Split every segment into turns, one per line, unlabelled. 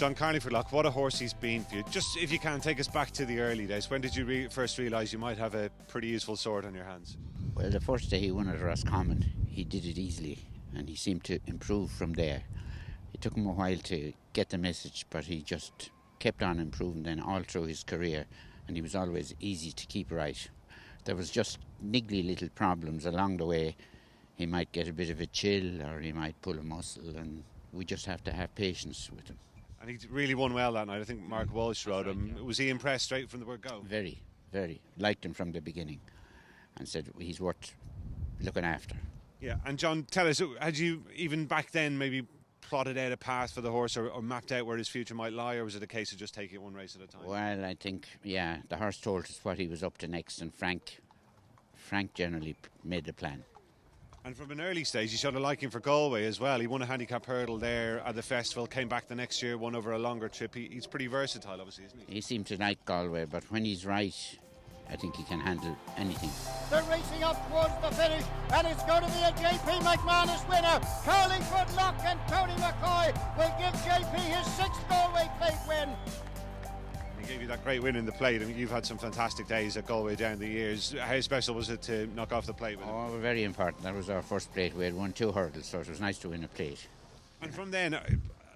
John Carlingford Lough, what a horse he's been for you. Just if you can, take us back to the early days. When did you first realise you might have a pretty useful sword on your hands?
Well, the first day he won at Roscommon, he did it easily, and he seemed to improve from there. It took him a while to get the message, but he just kept on improving then all through his career, and he was always easy to keep right. There was just niggly little problems along the way. He might get a bit of a chill, or he might pull a muscle, and we just have to have patience with him.
And he really won well that night. I think Mark Walsh rode him. Was he impressed straight from the word go?
Very, very. Liked him from the beginning and said he's worth looking after.
Yeah, and John, tell us, had you even back then maybe plotted out a path for the horse or mapped out where his future might lie, or was it a case of just taking it one race at a time?
Well, I think, the horse told us what he was up to next, and Frank generally made the plan.
And from an early stage, he showed a liking for Galway as well. He won a handicap hurdle there at the festival, came back the next year, won over a longer trip. He's pretty versatile, obviously, isn't he?
He seemed to like Galway, but when he's right, I think he can handle anything.
They're racing up towards the finish, and it's going to be a JP McManus winner. Carlingford Lough and Tony McCoy will give JP his 6th Galway plate win.
He gave you that great win in the plate. I mean, you've had some fantastic days at Galway down the years. How special was it to knock off the plate with him?
Oh, very important. That was our first plate. We had won 2 hurdles, so it was nice to win a plate.
And from then,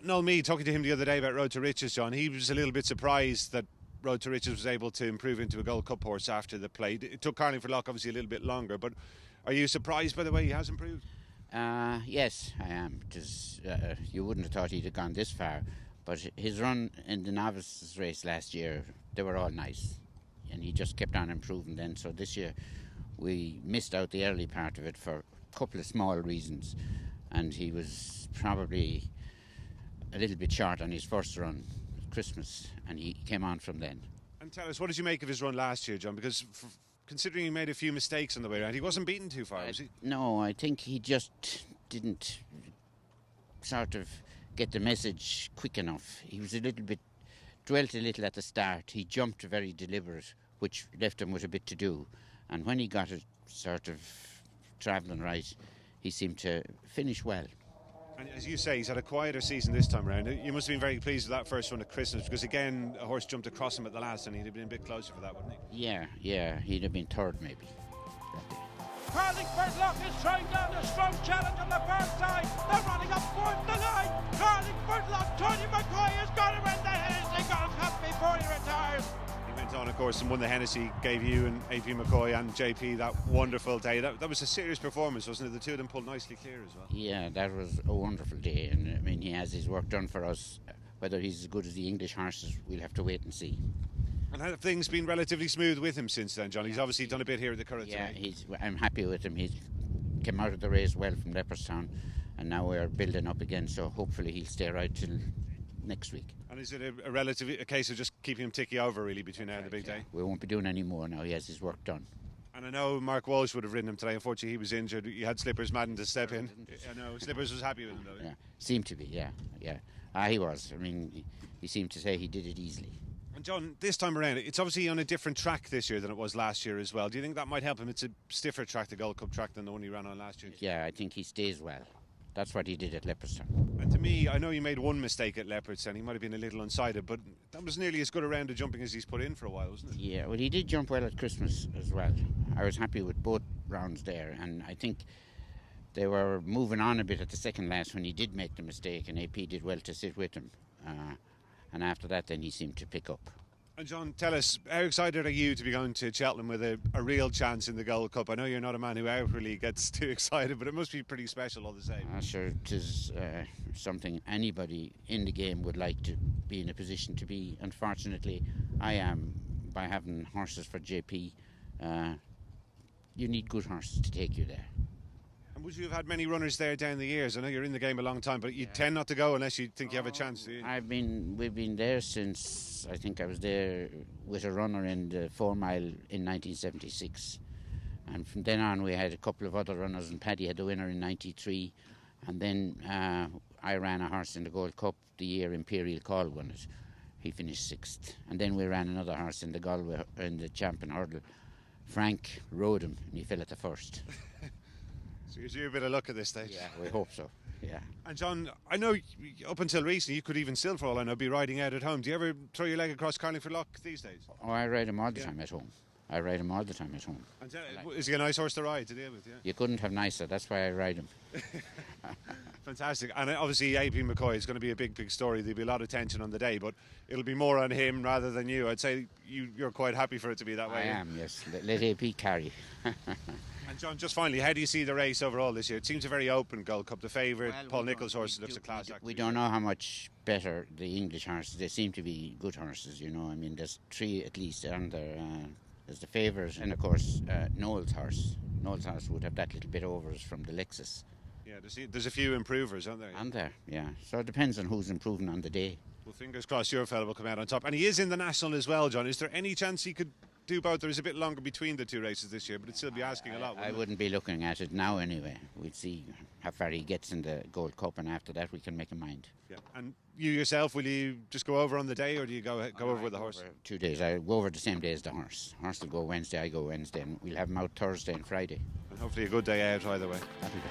Noel Meade, talking to him the other day about Road to Riches, John, he was a little bit surprised that Road to Riches was able to improve into a Gold Cup horse after the plate. It took Carlingford Lough obviously a little bit longer, but are you surprised by the way he has improved?
Yes, I am. You wouldn't have thought he'd have gone this far. But his run in the novices race last year, they were all nice. And he just kept on improving then. So this year we missed out the early part of it for a couple of small reasons. And he was probably a little bit short on his first run at Christmas. And he came on from then.
And tell us, what did you make of his run last year, John? Because considering he made a few mistakes on the way around, he wasn't beaten too far, was he?
No, I think he just didn't sort of get the message quick enough. He was dwelt a little at the start. He jumped very deliberate, which left him with a bit to do. And when he got it sort of travelling right, he seemed to finish well.
And as you say, he's had a quieter season this time around. You must have been very pleased with that first run at Christmas, because again, a horse jumped across him at the last and he'd have been a bit closer for that, wouldn't he?
Yeah, he'd have been third maybe.
Carlingford Lough is throwing down a strong challenge on the far side. They're running up towards the line. Carlingford Lough, Tony McCoy has got to win the Hennessy Gold Cup before he retires.
He went on, of course, and won the Hennessy, gave you and Ap McCoy and JP that wonderful day. That was a serious performance, wasn't it? The two of them pulled nicely clear as well.
Yeah, that was a wonderful day. And I mean, he has his work done for us. Whether he's as good as the English horses, we'll have to wait and see.
And have things been relatively smooth with him since then, John? He's obviously done a bit here at the Curragh.
Yeah, I'm happy with him. He's came out of the race well from Leopardstown, and now we're building up again, so hopefully he'll stay right till next week.
And is it a case of just keeping him ticky over really between now and the big day?
We won't be doing any more now. He has his work done.
And I know Mark Walsh would have ridden him today. Unfortunately, he was injured. You had Slippers Madden to step in. I know Slippers was happy with him though.
Yeah, seemed to be. Yeah. He was. I mean, he seemed to say he did it easily.
And John, this time around, it's obviously on a different track this year than it was last year as well. Do you think that might help him? It's a stiffer track, the Gold Cup track, than the one he ran on last year.
Yeah, I think he stays well. That's what he did at Leopardstown.
And to me, I know he made one mistake at Leopardstown. He might have been a little unsighted, but that was nearly as good a round of jumping as he's put in for a while, wasn't it?
Yeah, well, he did jump well at Christmas as well. I was happy with both rounds there, and I think they were moving on a bit at the second last when he did make the mistake, and AP did well to sit with him. And after that, then he seemed to pick up.
And John, tell us, how excited are you to be going to Cheltenham with a real chance in the Gold Cup? I know you're not a man who outwardly gets too excited, but it must be pretty special all the same.
Sure, it is something anybody in the game would like to be in a position to be. Unfortunately, I am, by having horses for JP. You need good horses to take you there.
And would you have had many runners there down the years? I know you're in the game a long time, but you tend not to go unless you think you have a chance, do you?
We've been there since, I think I was there with a runner in the 4 Mile in 1976. And from then on we had a couple of other runners, and Paddy had the winner in 93. And then I ran a horse in the Gold Cup the year Imperial Call won it. He finished 6th. And then we ran another horse in the Galway, in the Champion Hurdle. Frank rode him and he fell at the first.
So gives you a bit of luck at this stage.
Yeah, we hope so. Yeah.
And John, I know up until recently you could even still, for all I know, be riding out at home. Do you ever throw your leg across Carlingford Lough these days?
Oh, I ride him all the time at home.
And is he a nice horse to ride to deal with? Yeah.
You couldn't have nicer. That's why I ride him.
Fantastic. And obviously Ap McCoy is going to be a big story. There'll be a lot of tension on the day, but it'll be more on him rather than you. I'd say you're quite happy for it to be that way.
I am, yes. Let AP carry.
And John, just finally, how do you see the race overall this year? It seems a very open Gold Cup. The favourite, Paul Nicholls' horse, looks a class act.
We don't know how much better the English horses. They seem to be good horses, you know. I mean, there's 3 at least on there. There's the favourite, and of course Noel's horse. Noel's horse would have that little bit over us from the Lexus.
Yeah, there's a few improvers, aren't there?
And there, yeah. So it depends on who's improving on the day.
Well, fingers crossed your fella will come out on top. And he is in the National as well, John. Is there any chance he could do both? There is a bit longer between the 2 races this year, but it'd still be asking a lot.
I wouldn't be looking at it now anyway. We'd see how far he gets in the Gold Cup, and after that we can make a mind.
Yeah. And you yourself, will you just go over on the day, or do you go over with the horse?
2 days. I go over the same day as the horse. Horse will go Wednesday, I go Wednesday, and we'll have him out Thursday and Friday.
And hopefully a good day out either way.
That'll be.